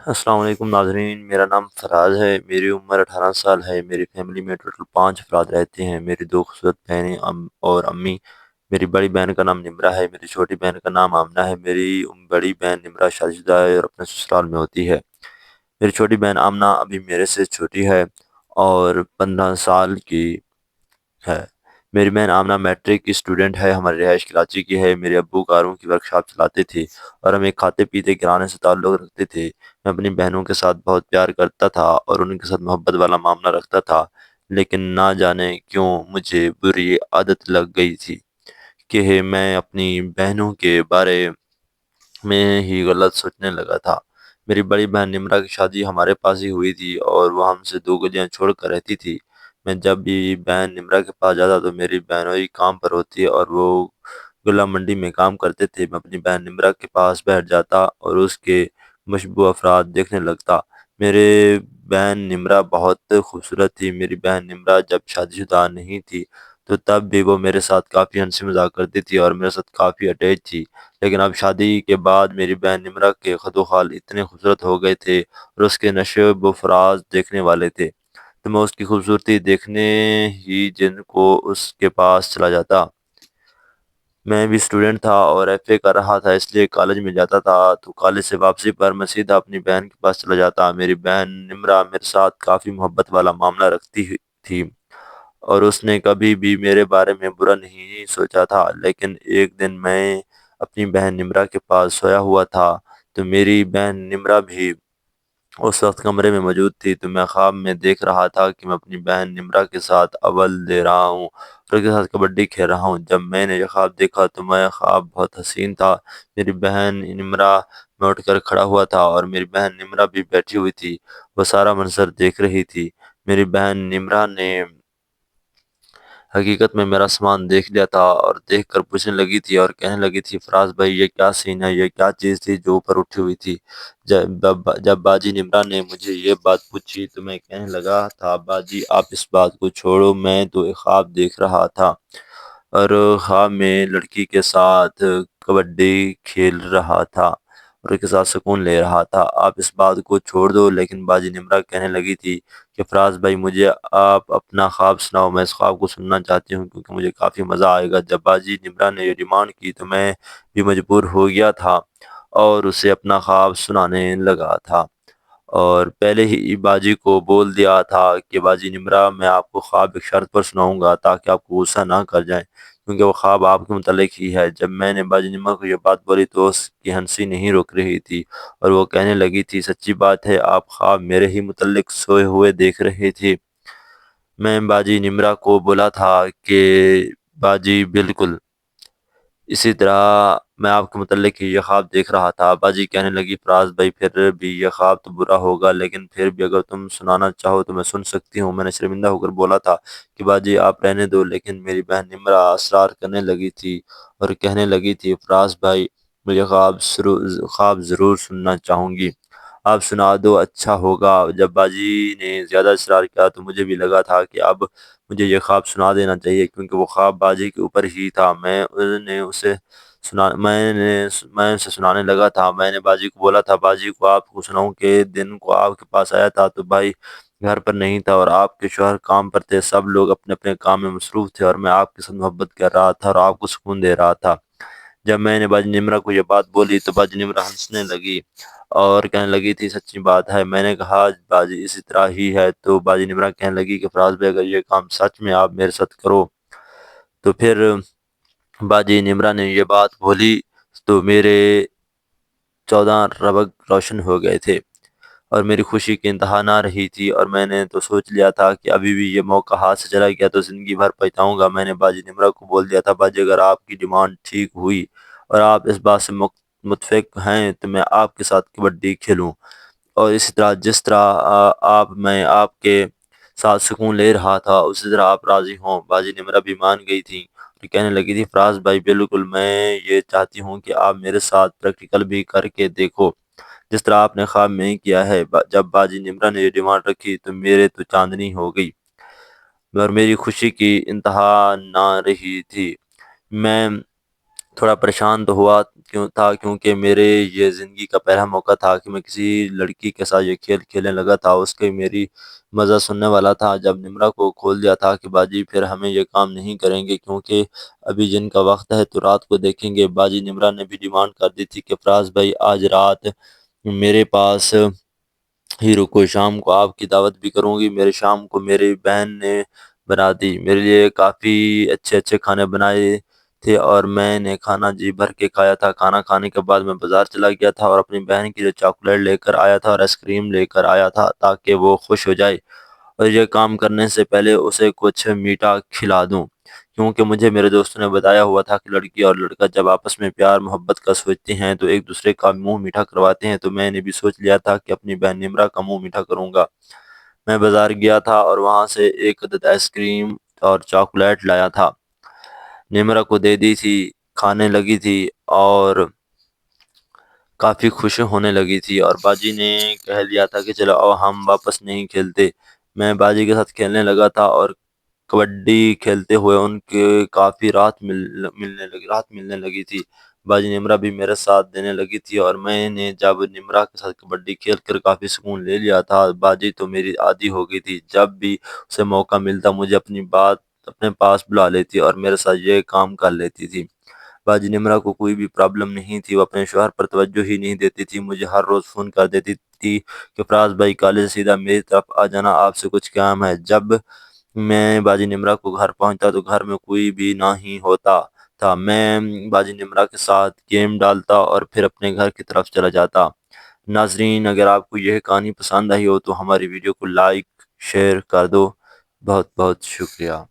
السلام علیکم ناظرین، میرا نام فراز ہے، میری عمر 18 سال ہے۔ میری فیملی میں ٹوٹل 5 افراد رہتے ہیں۔ میری 2 خوبصورت بہنیں اور امی۔ میری بڑی بہن کا نام نمرہ ہے، میری چھوٹی بہن کا نام آمنہ ہے۔ میری بڑی بہن نمرہ شادی شدہ ہے اور اپنے سسرال میں ہوتی ہے۔ میری چھوٹی بہن آمنہ ابھی میرے سے چھوٹی ہے اور 15 سال کی ہے۔ میری بہن آمنہ میٹرک کی اسٹوڈنٹ ہے، ہماری رہائش کراچی کی ہے۔ میرے ابو کاروں کی ورکشاپ چلاتے تھے اور ہم ایک کھاتے پیتے کرانے سے تعلق رکھتے تھے۔ میں اپنی بہنوں کے ساتھ بہت پیار کرتا تھا اور ان کے ساتھ محبت والا معاملہ رکھتا تھا، لیکن نہ جانے کیوں مجھے بری عادت لگ گئی تھی کہ میں اپنی بہنوں کے بارے میں ہی غلط سوچنے لگا تھا۔ میری بڑی بہن نمرہ کی شادی ہمارے پاس ہی ہوئی تھی اور وہ ہم سے 2 گلیاں چھوڑ کر رہتی تھی۔ میں جب بھی بہن نمرہ کے پاس جاتا تو میری بہنوئی کام پر ہوتی اور وہ گلا منڈی میں کام کرتے تھے۔ میں اپنی بہن نمرہ کے پاس بیٹھ جاتا اور اس کے مشبوہ افراد دیکھنے لگتا۔ میرے بہن نمرہ بہت خوبصورت تھی۔ میری بہن نمرہ جب شادی شدہ نہیں تھی تو تب بھی وہ میرے ساتھ کافی ہنسی مذاق کرتی تھی اور میرے ساتھ کافی اٹیچ تھی، لیکن اب شادی کے بعد میری بہن نمرہ کے خد و خال اتنے خوبصورت ہو گئے تھے اور اس کے نشیب و فراز دیکھنے والے تھے تو میں اس کی خوبصورتی دیکھنے ہی جن کو اس کے پاس چلا جاتا۔ میں بھی اسٹوڈنٹ تھا اور ایف اے کر رہا تھا، اس لیے کالج میں جاتا تھا تو کالج سے واپسی پر میں سیدھا اپنی بہن کے پاس چلا جاتا۔ میری بہن نمرہ میرے ساتھ کافی محبت والا معاملہ رکھتی تھی اور اس نے کبھی بھی میرے بارے میں برا نہیں سوچا تھا، لیکن ایک دن میں اپنی بہن نمرہ کے پاس سویا ہوا تھا تو میری بہن نمرہ بھی اس وقت کمرے میں موجود تھی۔ تو میں خواب میں دیکھ رہا تھا کہ میں اپنی بہن نمرہ کے ساتھ اول دے رہا ہوں اور اس کے ساتھ کبڈی کھیل رہا ہوں۔ جب میں نے یہ خواب دیکھا تو میں خواب بہت حسین تھا۔ میری بہن نمرہ میں اٹھ کر کھڑا ہوا تھا اور میری بہن نمرہ بھی بیٹھی ہوئی تھی، وہ سارا منظر دیکھ رہی تھی۔ میری بہن نمرہ نے حقیقت میں میرا سامان دیکھ لیا تھا اور دیکھ کر پوچھنے لگی تھی اور کہنے لگی تھی، فراز بھائی یہ کیا سین ہے، یہ کیا چیز تھی جو اوپر اٹھی ہوئی تھی؟ جب باجی نمرہ نے مجھے یہ بات پوچھی تو میں کہنے لگا تھا، باجی آپ اس بات کو چھوڑو، میں تو ایک خواب دیکھ رہا تھا اور خواب میں لڑکی کے ساتھ کبڈی کھیل رہا تھا اور اس کے ساتھ سکون لے رہا تھا، آپ اس بات کو چھوڑ دو۔ لیکن باجی نمرہ کہنے لگی تھی کہ فراز بھائی مجھے آپ اپنا خواب سناؤ، میں اس خواب کو سننا چاہتی ہوں کیونکہ مجھے کافی مزہ آئے گا۔ جب باجی نمرہ نے یہ ڈیمانڈ کی تو میں بھی مجبور ہو گیا تھا اور اسے اپنا خواب سنانے لگا تھا اور پہلے ہی باجی کو بول دیا تھا کہ باجی نمرہ میں آپ کو خواب ایک شرط پر سناؤں گا تاکہ آپ کو غصہ نہ کر جائیں، کیونکہ وہ خواب آپ کے متعلق ہی ہے۔ جب میں نے باجی نمرہ کو یہ بات بولی تو اس کی ہنسی نہیں رک رہی تھی اور وہ کہنے لگی تھی، سچی بات ہے آپ خواب میرے ہی متعلق سوئے ہوئے دیکھ رہے تھے؟ میں باجی نمرہ کو بولا تھا کہ باجی بالکل اسی طرح میں آپ کے متعلق ہی یہ خواب دیکھ رہا تھا۔ باجی کہنے لگی، فراز بھائی پھر بھی یہ خواب تو برا ہوگا، لیکن پھر بھی اگر تم سنانا چاہو تو میں سن سکتی ہوں۔ میں نے شرمندہ ہو کر بولا تھا کہ باجی آپ رہنے دو، لیکن میری بہن نمرہ اصرار کرنے لگی تھی اور کہنے لگی تھی، فراز بھائی میں یہ خواب ضرور سننا چاہوں گی، آپ سنا دو اچھا ہوگا۔ جب باجی نے زیادہ اصرار کیا تو مجھے بھی لگا تھا کہ اب مجھے یہ خواب سنا دینا چاہیے، کیونکہ وہ خواب باجی کے اوپر ہی تھا۔ میں اسے سنانے لگا تھا۔ میں نے باجی کو بولا تھا، باجی کو آپ کو سناؤں کہ دن کو آپ کے پاس آیا تھا تو بھائی گھر پر نہیں تھا اور آپ کے شوہر کام پر تھے، سب لوگ اپنے اپنے کام میں مصروف تھے اور میں آپ کے ساتھ محبت کر رہا تھا اور آپ کو سکون دے رہا تھا۔ جب میں نے باجی نمرہ کو یہ بات بولی تو باجی نمرہ ہنسنے لگی اور کہنے لگی تھی، سچی بات ہے؟ میں نے کہا باجی اسی طرح ہی ہے۔ تو باجی نمرہ کہنے لگی کہ فراز بھائی اگر یہ کام سچ میں آپ میرے ساتھ کرو تو پھر باجی نمرہ نے یہ بات بولی تو میرے 14 ربق روشن ہو گئے تھے اور میری خوشی کی انتہا نہ رہی تھی اور میں نے تو سوچ لیا تھا کہ ابھی بھی یہ موقع ہاتھ سے چلا گیا تو زندگی بھر پچھتاؤں گا۔ میں نے باجی نمرہ کو بول دیا تھا، باجی اگر آپ کی ڈیمانڈ ٹھیک ہوئی اور آپ اس بات سے متفق ہیں تو میں آپ کے ساتھ کبڈی کھیلوں اور اسی طرح جس طرح میں آپ کے ساتھ سکون لے رہا تھا اسی طرح آپ راضی ہوں۔ باجی نمرہ بھی مان گئی تھی، کہنے لگی تھی، فراز بھائی بالکل میں یہ چاہتی ہوں کہ آپ میرے ساتھ پریکٹیکل بھی کر کے دیکھو جس طرح آپ نے خواب میں کیا ہے۔ جب باجی نمرہ نے یہ ڈیمانڈ رکھی تو میرے تو چاندنی ہو گئی اور میری خوشی کی انتہا نہ رہی تھی۔ میں تھوڑا پریشان تو ہوا کیونکہ میرے یہ زندگی کا پہلا موقع تھا کہ میں کسی لڑکی کے ساتھ یہ کھیل کھیلنے لگا تھا، اس کے میری مزہ سننے والا تھا۔ جب نمرہ کو کھول دیا تھا کہ باجی پھر ہمیں یہ کام نہیں کریں گے کیونکہ ابھی جن کا وقت ہے تو رات کو دیکھیں گے، باجی نمرہ نے بھی ڈیمانڈ کر دی تھی کہ فراز بھائی آج رات میرے پاس ہی رکو، شام کو آپ کی دعوت بھی کروں گی۔ میرے شام کو میری بہن نے بنا دی، میرے لیے کافی اچھے اچھے کھانے بنائے تھے اور میں نے کھانا جی بھر کے کھایا تھا۔ کھانا کھانے کے بعد میں بازار چلا گیا تھا اور اپنی بہن کے لیے چاکلیٹ لے کر آیا تھا اور آئس کریم لے کر آیا تھا تاکہ وہ خوش ہو جائے، اور یہ کام کرنے سے پہلے اسے کچھ میٹھا کھلا دوں، کیونکہ مجھے میرے دوستوں نے بتایا ہوا تھا کہ لڑکی اور لڑکا جب آپس میں پیار محبت کا سوچتے ہیں تو ایک دوسرے کا منہ میٹھا کرواتے ہیں۔ تو میں نے بھی سوچ لیا تھا کہ اپنی بہن نمرہ کا منہ میٹھا کروں گا۔ میں بازار گیا تھا اور وہاں سے ایک عدد آئس کریم اور چاکلیٹ لایا تھا، نمرہ کو دے دی تھی، کھانے لگی تھی اور کافی خوش ہونے لگی تھی، اور باجی نے کہہ لیا تھا کہ چلو اب ہم واپس نہیں کھیلتے۔ میں باجی کے ساتھ کھیلنے لگا تھا اور کبڈی کھیلتے ہوئے ان کے کافی رات ملنے لگی تھی۔ باجی نمرہ بھی میرے ساتھ دینے لگی تھی اور میں نے جب نمرہ کے ساتھ کبڈی کھیل کر کافی سکون لے لیا تھا، باجی تو میری عادی ہو گئی تھی، جب بھی اسے موقع ملتا مجھے اپنے پاس بلا لیتی اور میرے ساتھ یہ کام کر لیتی تھی۔ باجی نمرہ کو کوئی بھی پرابلم نہیں تھی، وہ اپنے شوہر پر توجہ ہی نہیں دیتی تھی، مجھے ہر روز فون کر دیتی تھی کہ فراز بھائی کالج سے سیدھا میری طرف آ جانا، آپ سے کچھ کام ہے۔ جب میں باجی نمرہ کو گھر پہنچتا تو گھر میں کوئی بھی نہ ہی ہوتا تھا، میں باجی نمرہ کے ساتھ گیم ڈالتا اور پھر اپنے گھر کی طرف چلا جاتا۔ ناظرین، اگر آپ کو یہ کہانی پسند آئی ہو تو ہماری ویڈیو کو لائک شیئر کر دو۔ بہت بہت شکریہ۔